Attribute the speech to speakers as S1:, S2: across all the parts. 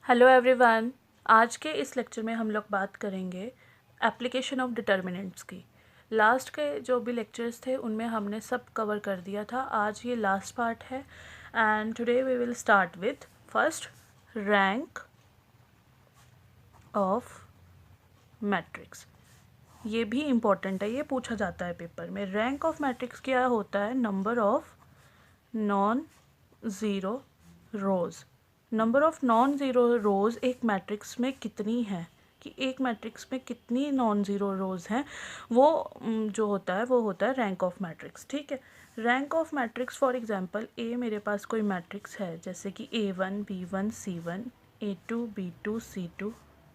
S1: Hello everyone. आज के इस लेक्चर में हम लोग बात करेंगे एप्लीकेशन ऑफ डिटर्मिनेंट्स की। लास्ट के जो भी लेक्चर्स थे उनमें हमने सब कवर कर दिया था। आज ये लास्ट पार्ट है and today we will start with first rank of matrix. ये भी इम्पोर्टेंट है, ये पूछा जाता है पेपर में। रैंक ऑफ मैट्रिक्स क्या होता है? Number of non zero rose. Number of non zero रोज़ एक मैट्रिक्स में कितनी है, कि एक मैट्रिक्स में कितनी नॉन ज़ीरो रोज़ हैं, वो जो होता है वो होता है रैंक ऑफ मैट्रिक्स। ठीक है, rank of matrix for example A मेरे पास कोई मैट्रिक्स है जैसे कि A1 B1 C1 A2 B2 C2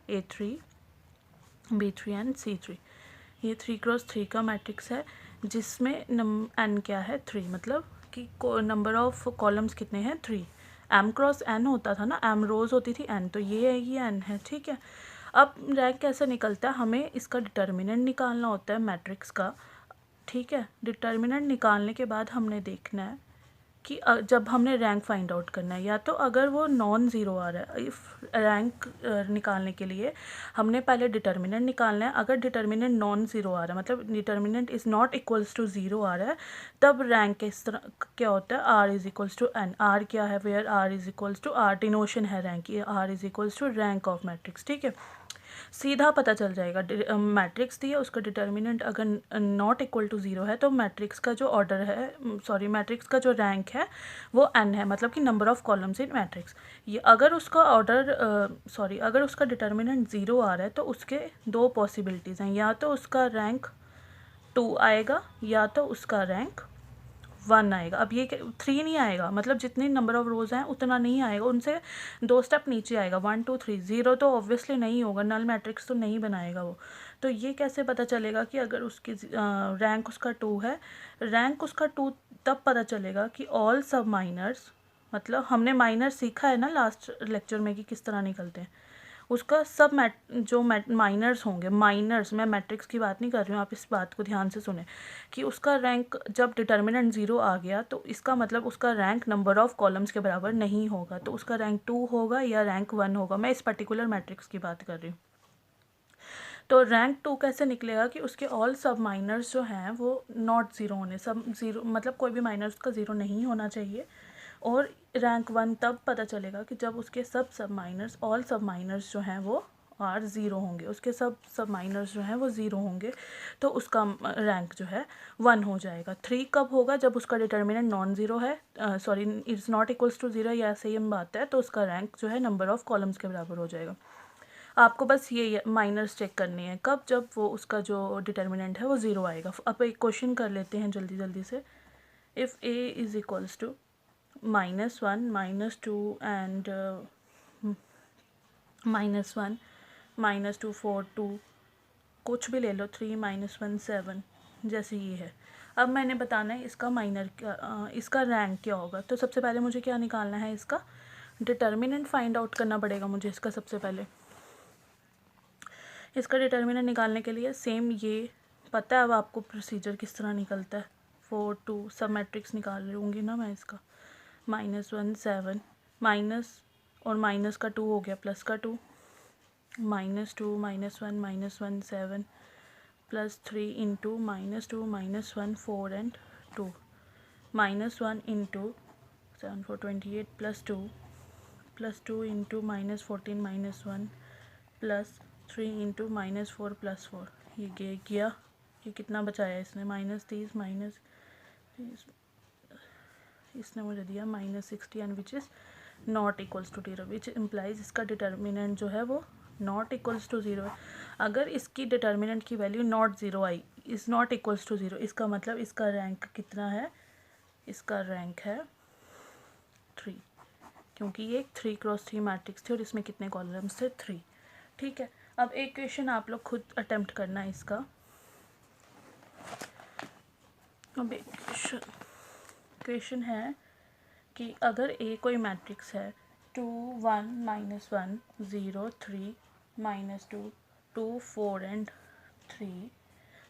S1: A3 B3 and C3। ये 3x3 का मैट्रिक्स है जिसमें n क्या है 3, मतलब कि नंबर ऑफ कॉलम्स कितने हैं 3। m क्रॉस n होता था ना, m रोज होती थी n, तो ये है ये n है। ठीक है, अब रैंक कैसे निकलता है? हमें इसका डिटर्मिनेंट निकालना होता है मैट्रिक्स का। ठीक है, डिटर्मिनेंट निकालने के बाद हमने देखना है कि जब हमने रैंक फाइंड आउट करना है, या तो अगर वो नॉन ज़ीरो आ रहा है, इफ़ रैंक निकालने के लिए हमने पहले डिटर्मिनेंट निकालना है। अगर डिटर्मिनेंट नॉन ज़ीरो आ रहा है, मतलब determinant is not equals to zero आ रहा है, तब रैंक इस तरह क्या होता है? R is equals to N. R क्या है? Where R is equals to, R denotation है रैंक, ये R is equals to rank of matrix. ठीक है, सीधा पता चल जाएगा। मैट्रिक्स दिया, उसका डिटर्मिनेंट अगर नॉट इक्वल टू ज़ीरो है तो मैट्रिक्स का जो ऑर्डर है, सॉरी मैट्रिक्स का जो रैंक है वो n है, मतलब कि number of columns in matrix. ये अगर उसका ऑर्डर अगर उसका डिटर्मिनेंट ज़ीरो आ रहा है तो उसके दो पॉसिबिलिटीज़ हैं, या तो उसका रैंक 2 आएगा या तो उसका रैंक 1 आएगा। अब ये 3 नहीं आएगा, मतलब जितने नंबर ऑफ रोज़ हैं उतना नहीं आएगा, उनसे 2 स्टेप नीचे आएगा। 1 2 3 0 तो ऑब्वियसली नहीं होगा, नल मैट्रिक्स तो नहीं बनाएगा वो। तो ये कैसे पता चलेगा कि अगर उसकी रैंक उसका 2 है? रैंक उसका 2 तब पता चलेगा कि ऑल सब माइनर्स, मतलब हमने माइनर सीखा है ना लास्ट लेक्चर में कि किस तरह निकलते हैं। उसका सब माइनर्स होंगे, माइनर्स, मैं मैट्रिक्स की बात नहीं कर रही हूँ, आप इस बात को ध्यान से सुने, कि उसका रैंक जब डिटर्मिनेंट ज़ीरो आ गया तो इसका मतलब उसका रैंक नंबर ऑफ कॉलम्स के बराबर नहीं होगा, तो उसका रैंक 2 होगा या रैंक 1 होगा। मैं इस पर्टिकुलर मैट्रिक्स की बात कर रही हूँ। तो रैंक 2 कैसे निकलेगा? कि उसके ऑल सब माइनर्स जो हैं वो नॉट ज़ीरो होने, सब ज़ीरो, मतलब कोई भी माइनर्स का ज़ीरो नहीं होना चाहिए। और रैंक 1 तब पता चलेगा कि जब उसके सब माइनर्स, ऑल सब माइनर्स जो हैं वो आर ज़ीरो होंगे, उसके सब माइनर्स जो हैं वो ज़ीरो होंगे, तो उसका रैंक जो है 1 हो जाएगा। 3 कब होगा? जब उसका डिटर्मिनेंट नॉन ज़ीरो है, sorry it's not equals to zero, या सेम बात है, तो उसका रैंक जो है नंबर ऑफ कॉलम्स के बराबर हो जाएगा। आपको बस ये माइनर्स चेक करनी है कब, जब वो उसका जो डिटर्मिनेंट है वो ज़ीरो आएगा। अब एक क्वेश्चन कर लेते हैं जल्दी जल्दी से। If A is equals to -1 -2 and -1 -2 4 2, कुछ भी ले लो, 3 -1 7, जैसे ये है। अब मैंने बताना है इसका माइनर क्या, इसका रैंक क्या होगा। तो सबसे पहले मुझे क्या निकालना है? इसका डिटर्मिनेंट फाइंड आउट करना पड़ेगा मुझे इसका। सबसे पहले इसका डिटर्मिनेंट निकालने के लिए सेम ये पता है अब आपको प्रोसीजर किस तरह निकलता है। 4 2 सब मैट्रिक्स निकाल लूँगी ना मैं इसका। -1 7, माइनस और माइनस का 2 हो गया, प्लस का 2, -2 -1 -1 7 +3 into -2 -1 4 and 2, -1 into 7 4 28 +2 into -14 -1 +3 into -4 +4, ये गया। ये कितना बचाया इसने? -30 -30, इसने मुझे दिया -60 and which is not equals to zero, which implies इसका डिटर्मिनेंट जो है वो नॉट इक्वल्स टू ज़ीरो है। अगर इसकी डिटर्मिनेंट की वैल्यू नॉट ज़ीरो आई, is not equals to zero, इसका मतलब इसका रैंक कितना है? इसका रैंक है 3, क्योंकि ये एक 3x3 मैट्रिक्स थी और इसमें कितने कॉलम्स थे? 3। ठीक है, अब एक क्वेश्चन आप लोग खुद अटेम्प्ट करना है इसका। अब एक क्वेश्चन है कि अगर ए कोई मैट्रिक्स है 2 1 -1 0 3 -2 2 4 एंड 3,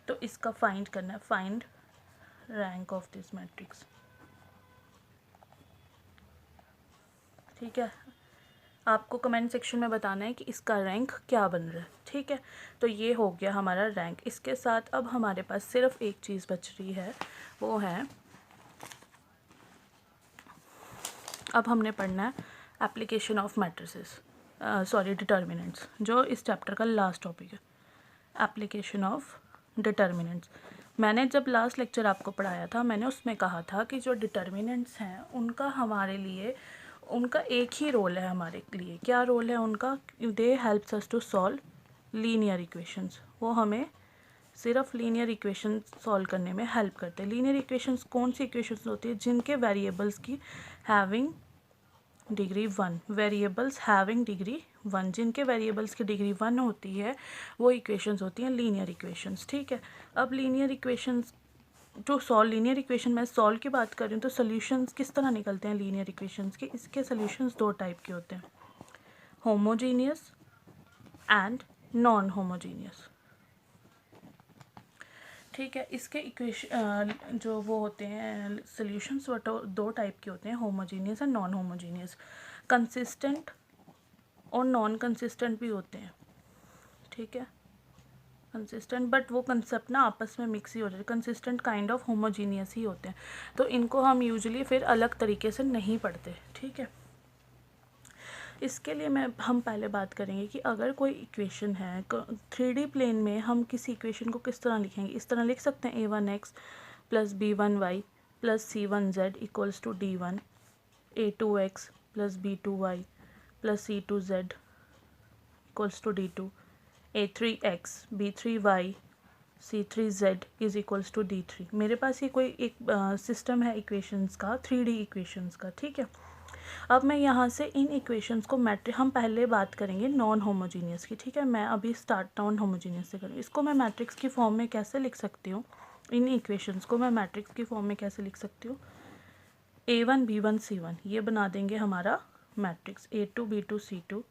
S1: तो इसका फाइंड करना है। Find rank of this matrix. ठीक है, आपको कमेंट सेक्शन में बताना है कि इसका रैंक क्या बन रहा है, ठीक है। तो ये हो गया हमारा रैंक। इसके साथ अब हमारे पास सिर्फ एक चीज़ बच रही है, वो है अब हमने पढ़ना है एप्लीकेशन ऑफ मैट्रिसेस, डिटर्मिनेंट्स, जो इस चैप्टर का लास्ट टॉपिक है, एप्लीकेशन ऑफ डिटर्मिनेंट्स। मैंने जब लास्ट लेक्चर आपको पढ़ाया था, मैंने उसमें कहा था कि जो डिटर्मिनेंट्स हैं उनका हमारे लिए उनका एक ही रोल है हमारे लिए। क्या रोल है उनका? They helps us to solve linear equations. वो हमें सिर्फ लीनियर इक्वेशन सॉल्व करने में हेल्प करते हैं। लीनियर इक्वेशंस कौन सी इक्वेशंस होती है? जिनके वेरिएबल्स की having degree 1, variables having degree 1, जिनके वेरिएबल्स की डिग्री 1 होती है वो इक्वेशंस होती हैं लीनियर इक्वेशंस, ठीक है। अब लीनियर इक्वेशंस जो सॉल्व लीनियर इक्वेशन में सॉल्व की बात कर रही हूँ, तो सोल्यूशंस किस तरह निकलते हैं लीनियर इक्वेशंस के? इसके सोल्यूशंस दो टाइप के होते हैं, होमोजीनियस एंड नॉन होमोजीनियस, ठीक है। इसके इक्वेशन जो वो होते हैं सोल्यूशंस वो दो टाइप के होते हैं, homogeneous and non homogeneous. Consistent और नॉन कंसिस्टेंट भी होते हैं, ठीक है। कंसिस्टेंट, बट वो कंसेप्ट ना आपस में मिक्स ही हो जाते हैं। कंसिस्टेंट काइंड ऑफ होमोजीनियस ही होते हैं, तो इनको हम यूजुअली फिर अलग तरीके से नहीं पढ़ते, ठीक है। इसके लिए हम पहले बात करेंगे कि अगर कोई इक्वेशन है 3D प्लेन में, हम किसी इक्वेशन को किस तरह लिखेंगे। इस तरह लिख सकते हैं a1x plus b1y plus c1z equals to d1, a2x plus b2y plus c2z equals to d2, a3x b3y c3z is equals to d3। मेरे पास ये कोई एक सिस्टम है इक्वेशंस का, 3D इक्वेशंस का, ठीक है। अब मैं यहाँ से इन इक्वेशंस को हम पहले बात करेंगे नॉन होमोजीनियस की, ठीक है। मैं अभी स्टार्ट नॉन होमोजीनियस से करूँ। इसको मैं मैट्रिक्स की फॉर्म में कैसे लिख सकती हूँ? इन इक्वेशंस को मैं मैट्रिक्स की फॉर्म में कैसे लिख सकती हूँ? a1 b1 c1, ये बना देंगे हमारा matrix. a2 b2 c2,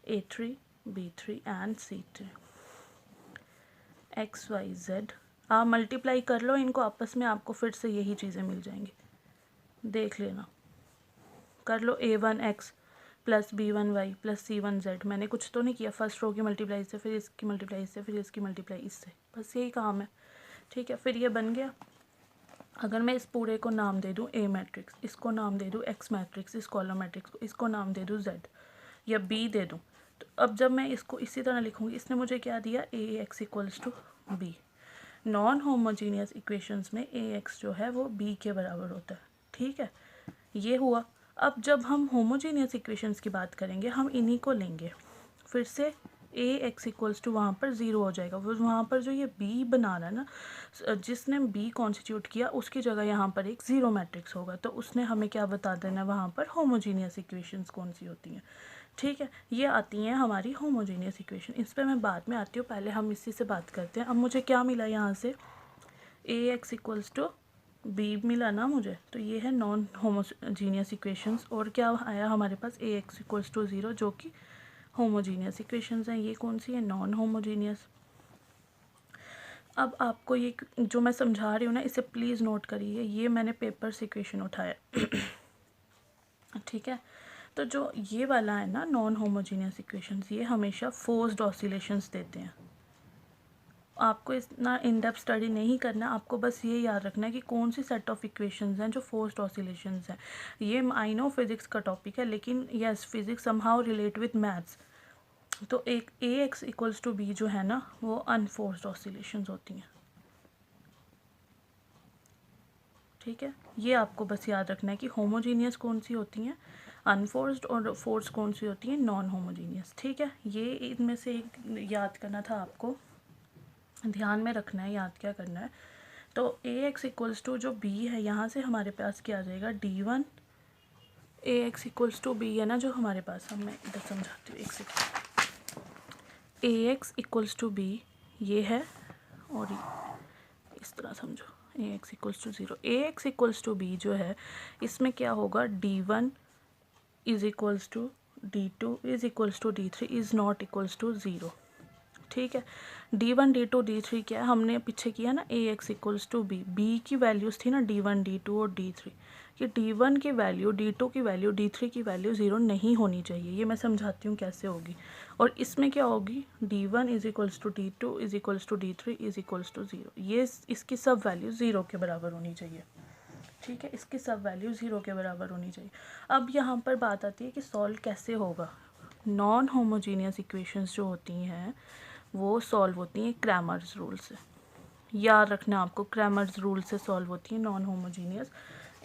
S1: a3 b3 and c3, x y z। आप मल्टीप्लाई कर लो इनको आपस में, आपको फिर से यही चीज़ें मिल जाएंगी, देख लेना। कर लो a1x plus b1y plus c1z। मैंने कुछ तो नहीं किया, फर्स्ट रो की मल्टीप्लाई से, फिर इसकी मल्टीप्लाई से, फिर इसकी मल्टीप्लाई इससे, बस यही काम है, ठीक है। फिर ये बन गया। अगर मैं इस पूरे को नाम दे दूँ a मैट्रिक्स, इसको नाम दे दूँ x मैट्रिक्स, इस कॉलम मैट्रिक्स को इसको नाम दे दूँ z या b दे दूँ, तो अब जब मैं इसको इसी तरह लिखूँगी, इसने मुझे क्या दिया? ax equals to b। Non homogeneous equations में ax जो है वो b के बराबर होता है, ठीक है। ये हुआ। अब जब हम होमोजीनियस इक्वेशंस की बात करेंगे, हम इन्हीं को लेंगे। फिर से ax इक्वल्स टू वहाँ पर 0 हो जाएगा। वो वहाँ पर जो ये b बना रहा है ना, जिसने b कॉन्स्टिट्यूट किया, उसकी जगह यहाँ पर एक 0 मैट्रिक्स होगा, तो उसने हमें क्या बता देना वहाँ पर? होमोजीनियस इक्वेशंस कौन सी होती हैं, ठीक है। ये आती हैं हमारी होमोजीनियस इक्वेशन। इस पर मैं बाद में आती हूँ, पहले हम इसी से बात करते हैं। अब मुझे क्या मिला यहाँ से? ax इक्वल्स टू बी मिला ना मुझे, तो ये है नॉन होमोजीनियस इक्वेशंस। और क्या आया हमारे पास? ax इक्वल्स टू 0, जो कि होमोजीनियस इक्वेशंस हैं। ये कौन सी है? Non homogeneous. अब आपको ये जो मैं समझा रही हूँ ना, इसे प्लीज़ नोट करिए, ये मैंने पेपर से इक्वेशन उठाया ठीक है। तो जो ये वाला है ना नॉन होमोजीनियस इक्वेशंस, ये हमेशा फोर्स्ड ऑसिलेशंस देते हैं। आपको इतना इन डेप्थ स्टडी नहीं करना, आपको बस ये याद रखना है कि कौन सी सेट ऑफ इक्वेशंस हैं जो फोर्स्ड ऑसिलेशंस हैं। ये आई नो फिज़िक्स का टॉपिक है, लेकिन yes physics somehow relate with maths. तो एक ax इक्वल्स टू b जो है ना, वो अनफोर्स्ड ऑसिलेशंस होती हैं, ठीक है। ये आपको बस याद रखना है कि होमोजीनियस कौन सी होती हैं, अनफोर्स्ड, और फोर्स कौन सी होती हैं, नॉन होमोजीनियस, ठीक है। ये इनमें से एक याद करना था आपको, ध्यान में रखना है, याद क्या करना है। तो ax इक्वल्स टू जो b है, यहाँ से हमारे पास क्या आ जाएगा? d1 ax equals to b है ना जो हमारे पास। अब मैं इधर समझाती हूँ एक second. ax equals to b ये है, और इस तरह समझो ax equals to 0। ax equals to b जो है, इसमें क्या होगा? d1 is equals to d2 is equals to d3 is not equals to 0, ठीक है। D1 D2 D3 क्या है, हमने पीछे किया ना Ax equals to B, B की वैल्यूज़ थी ना D1 D2 और D3, कि D1 की वैल्यू D2 की वैल्यू D3 की वैल्यू 0 नहीं होनी चाहिए। ये मैं समझाती हूँ कैसे होगी। और इसमें क्या होगी, D1 is equals to D2 is equals to D3 is equals to 0, ये इसकी सब वैल्यू 0 के बराबर होनी चाहिए। ठीक है, इसकी सब वैल्यू 0 के बराबर होनी चाहिए। अब यहाँ पर बात आती है कि सॉल्व कैसे होगा। नॉन होमोजीनियस इक्वेशंस जो होती हैं वो सॉल्व होती हैं क्रैमर्स रूल से। याद रखना आपको, क्रैमर्स रूल से सॉल्व होती हैं नॉन होमोजीनियस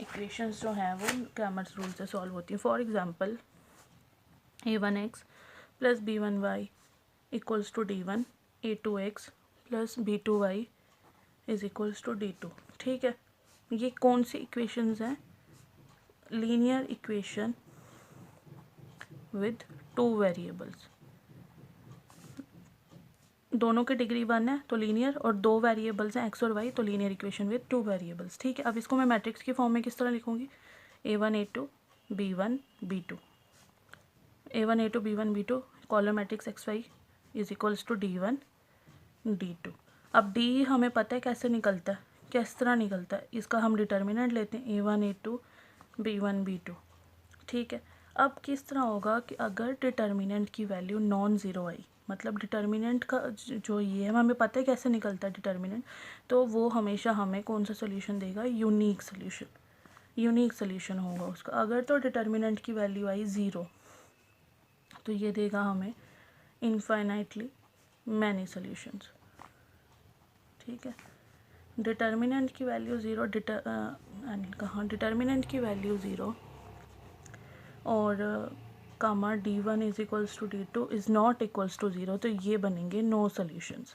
S1: इक्वेशंस जो हैं वो क्रैमर्स रूल से सॉल्व होती हैं। For example a1x plus b1y equals to d1, a2x plus b2y is equals to d2। ठीक है, ये कौन सी इक्वेशंस हैं, लीनियर इक्वेशन विद 2 वेरिएबल्स। दोनों की डिग्री 1 है तो लीनियर, और 2 वेरिएबल्स हैं x और y, तो लीनियर इक्वेशन विद 2 वेरिएबल्स। ठीक है, अब इसको मैं मैट्रिक्स की फॉर्म में किस तरह लिखूंगी, a1 a2 b1 b2, a1 a2 b1 b2 column matrix xy is equals to d1 d2। अब d हमें पता है कैसे निकलता है, किस तरह निकलता है, इसका हम डिटर्मिनेंट लेते हैं a1 a2 b1 b2। ठीक है, अब किस तरह होगा कि अगर डिटर्मिनेंट की वैल्यू नॉन ज़ीरो आई, मतलब डिटर्मिनेंट का जो ये है हमें पता है कैसे निकलता है डिटर्मिनेंट, तो वो हमेशा हमें कौन सा सोल्यूशन देगा, यूनिक सोल्यूशन, यूनिक सोल्यूशन होगा उसका। अगर तो डिटर्मिनेंट की वैल्यू आई 0 तो ये देगा हमें इनफाइनाइटली मैनी सोल्यूशंस। ठीक है, डिटर्मिनेंट की वैल्यू 0, डिटर्मिनेंट की वैल्यू 0 और comma d1 is equals to d2 is not equals to 0, तो ये बनेंगे नो सोल्यूशंस।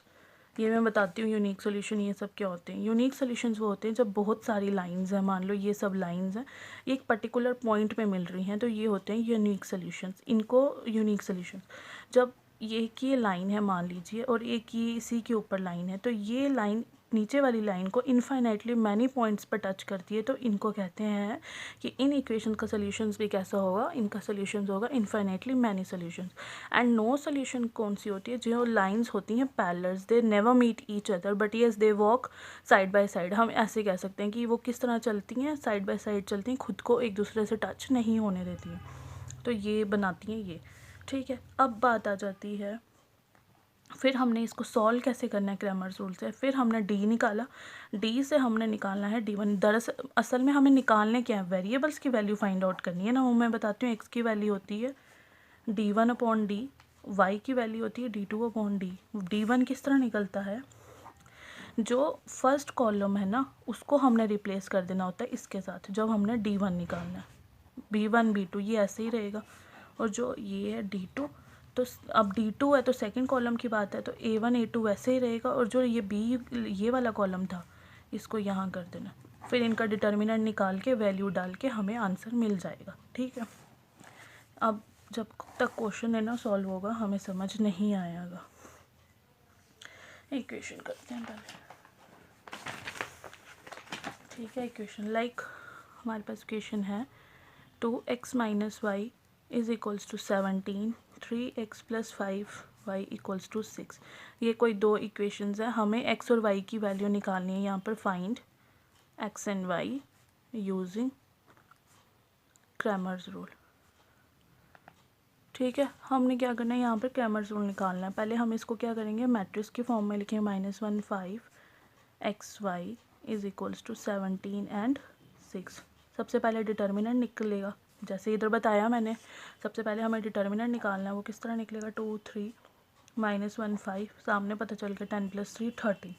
S1: ये मैं बताती हूँ यूनिक सोल्यूशन ये सब क्या होते हैं। यूनिक सोल्यूशंस वो होते हैं जब बहुत सारी लाइंस हैं, मान लो ये सब लाइंस हैं, एक पर्टिकुलर पॉइंट पे मिल रही हैं, तो ये होते हैं यूनिक सोल्यूशंस। इनको यूनिक सोल्यूशंस, जब ये की लाइन है मान लीजिए और एक ये इसी के ऊपर लाइन है, तो ये लाइन नीचे वाली लाइन को इनफाइनाइटली मैनी पॉइंट्स पर टच करती है, तो इनको कहते हैं कि इन इक्वेशन का सोल्यूशंस भी कैसा होगा, इनका सोल्यूशंस होगा infinitely many solutions. And no solution कौन सी होती है, जो लाइंस होती हैं parallels, they never meet each other but yes they walk side by side. हम ऐसे कह सकते हैं कि वो किस तरह चलती हैं, साइड बाय साइड चलती हैं, खुद को एक दूसरे से टच नहीं होने देती हैं, तो ये बनाती हैं ये। ठीक है, अब बात आ जाती है फिर हमने इसको सॉल्व कैसे करना है क्रैमर्स रूल से। फिर हमने d निकाला, d से हमने निकालना है d1। दरअसल असल में हमें निकालने क्या है, वेरिएबल्स की वैल्यू फाइंड आउट करनी है ना। वो मैं बताती हूँ, x की वैल्यू होती है d1 अपॉन d, y की वैल्यू होती है d2 अपॉन d। d1 किस तरह निकलता है, जो फर्स्ट कॉलम है ना उसको हमने रिप्लेस कर देना होता है इसके साथ जब हमने d1 निकालना है, b1 b2 ये ऐसे ही रहेगा, और जो ये है d2, तो अब d2 है तो सेकंड कॉलम की बात है, तो a1 a2 वैसे ही रहेगा, और जो ये b ये वाला कॉलम था इसको यहाँ कर देना, फिर इनका डिटर्मिनेंट निकाल के वैल्यू डाल के हमें आंसर मिल जाएगा। ठीक है, अब जब तक क्वेश्चन है ना सॉल्व होगा हमें समझ नहीं आएगा। इक्वेशन करते हैं पहले। ठीक है, इक्वेशन लाइक हमारे पास इक्वेशन है 2x minus y is equals to 17, 3x plus 5y equals to 6। ये कोई दो इक्वेशंस है, हमें x और y की वैल्यू निकालनी है। यहाँ पर find x and y using Cramer's rule. ठीक है, हमने क्या करना है, यहाँ पर क्रैमर्स रूल निकालना है। पहले हम इसको क्या करेंगे, मैट्रिक्स की फॉर्म में लिखेंगे -1 5 xy is equals to 17 and 6। सबसे पहले डिटर्मिनेंट निकलेगा, जैसे इधर बताया मैंने, सबसे पहले हमें डिटर्मिनेंट निकालना है। वो किस तरह निकलेगा, 2 3 -1 5, सामने पता चल गया 10 + 3 13,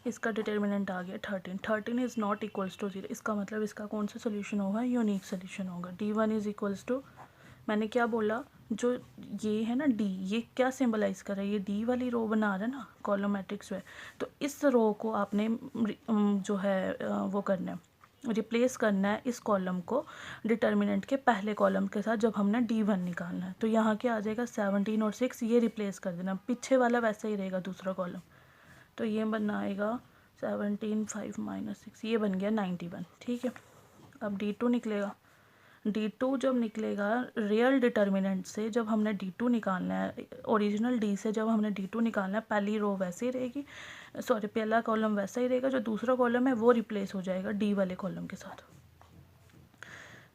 S1: इसका डिटर्मिनेंट आ गया 13। 13 इज़ नॉट इक्वल्स टू 0, इसका मतलब इसका कौन सा सोल्यूशन होगा, यूनिक सोल्यूशन होगा। d1 इज़ इक्वल्स टू, मैंने क्या बोला, जो ये है ना d, ये क्या सिंबलाइज कर रहा है, ये d वाली रो बना रहा है ना कॉलम मैट्रिक्स में, तो इस रो को आपने जो है वो करना है, रिप्लेस करना है इस कॉलम को डिटर्मिनेंट के पहले कॉलम के साथ जब हमने d1 निकालना है। तो यहाँ क्या आ जाएगा, 17 और 6, ये रिप्लेस कर देना, पीछे वाला वैसे ही रहेगा दूसरा कॉलम, तो ये बनाएगा 17 5 - 6, ये बन गया 91। ठीक है, अब d2 निकलेगा, D2 जब निकलेगा रियल डिटर्मिनेंट से, जब हमने D2 निकालना है ओरिजिनल D से, जब हमने D2 निकालना है, पहली रो वैसे ही रहेगी, सॉरी पहला कॉलम वैसा ही रहेगा, जो दूसरा कॉलम है वो रिप्लेस हो जाएगा D वाले कॉलम के साथ।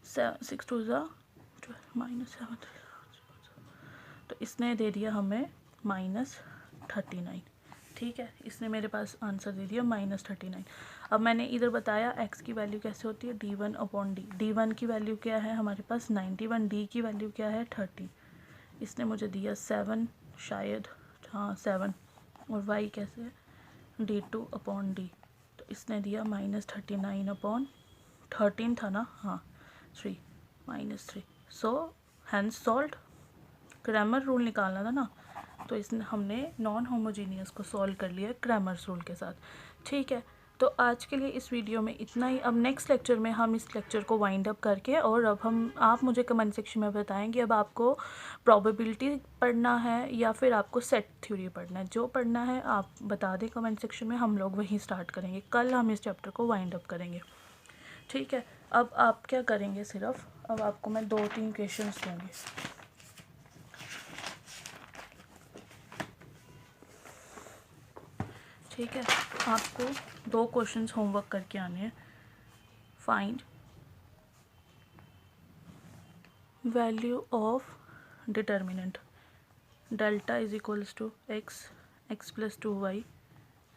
S1: 6 2 -7, तो इसने दे दिया हमें -39। ठीक है, इसने मेरे पास आंसर दे दिया -39। अब मैंने इधर बताया x की वैल्यू कैसे होती है, D1/D। D1 की वैल्यू क्या है हमारे पास 91, D की वैल्यू क्या है 30। इसने मुझे दिया 7, शायद हाँ 7, और y कैसे है D2/D, तो इसने दिया -39/13 था ना, हाँ 3 -3। So hence solved. Cramer rule निकालना था ना, तो इसने हमने नॉन होमोजीनियस को सॉल्व कर लिया क्रैमर्स रूल के साथ। ठीक है, तो आज के लिए इस वीडियो में इतना ही। अब नेक्स्ट लेक्चर में हम इस लेक्चर को वाइंड अप करके, और अब आप मुझे कमेंट सेक्शन में बताएं कि अब आपको प्रोबेबिलिटी पढ़ना है या फिर आपको सेट थ्योरी पढ़ना है। जो पढ़ना है आप बता दें कमेंट सेक्शन में, हम लोग वहीं स्टार्ट करेंगे। कल हम इस चैप्टर को वाइंड अप करेंगे। ठीक है, अब आप क्या करेंगे, सिर्फ अब आपको मैं 2-3 क्वेश्चंस दूँगी। ठीक है, आपको 2 क्वेश्चंस होमवर्क करके आने हैं। Find value of determinant delta is equals to x, x plus 2y,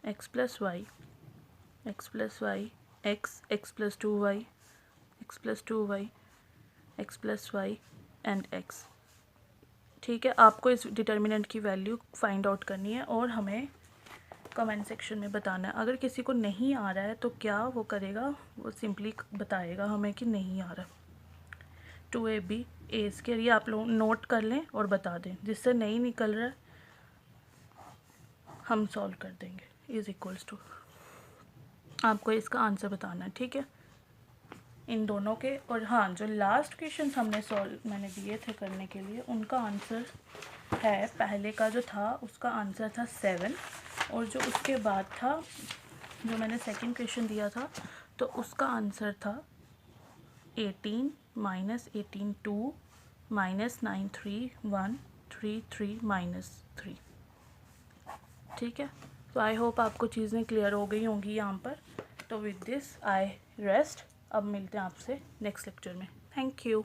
S1: x plus y, x plus y, x plus 2y, x plus 2y, x plus y and x। ठीक है, आपको इस determinant की value find out करनी है और हमें comment section में बताना है। अगर किसी को नहीं आ रहा है तो क्या वो करेगा, वो सिंपली बताएगा हमें कि नहीं आ रहा। 2AB ए स्क्वायर, ये आप लोग नोट कर लें और बता दें। जिससे नहीं निकल रहा है हम सॉल्व कर देंगे। इज इक्वल्स टू, आपको इसका आंसर बताना है। ठीक है, इन दोनों के। और हाँ, जो लास्ट क्वेश्चन हमने सॉल्व मैंने दिए थे करने के लिए, उनका आंसर है, पहले का जो था उसका आंसर था 7, और जो उसके बाद था, जो मैंने सेकंड क्वेश्चन दिया था, तो उसका आंसर था 18 -18 2 -93133 -3। ठीक है, तो आई होप आपको चीज़ें क्लियर हो गई होंगी यहाँ पर। तो विद दिस आई रेस्ट। अब मिलते हैं आपसे नेक्स्ट लेक्चर में। Thank you.